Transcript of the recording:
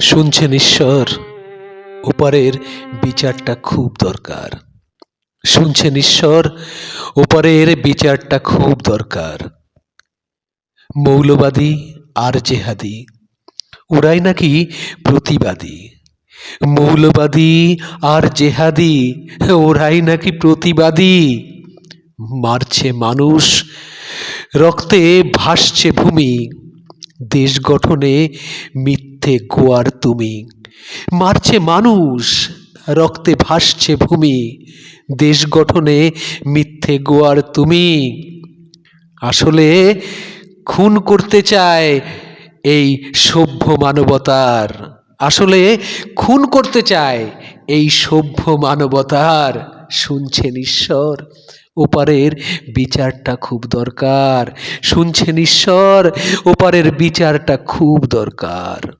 শুনছেন ঈশ্বর, ওপারের বিচারটা খুব দরকার। শুনছেন ঈশ্বর, ওপারের বিচারটা খুব দরকার। মৌলবাদী আর জেহাদি ওরাই নাকি প্রতিবাদী। মৌলবাদী আর জেহাদি ওরাই নাকি প্রতিবাদী। মারছে মানুষ, রক্তে ভাসছে ভূমি, দেশ গঠনে মিথ্যে গোয়ার তুমি। মারছে মানুষ, রক্তে ভাসছে ভূমি, দেশ গঠনে মিথ্যে গোয়ার তুমি। আসলে খুন করতে চায় এই সভ্য মানবতার। আসলে খুন করতে চায় এই সভ্য মানবতার। শুনছেন ঈশ্বর, ওপারের বিচারটা খুব দরকার। শুনছেন ঈশ্বর, ওপারের বিচারটা খুব দরকার।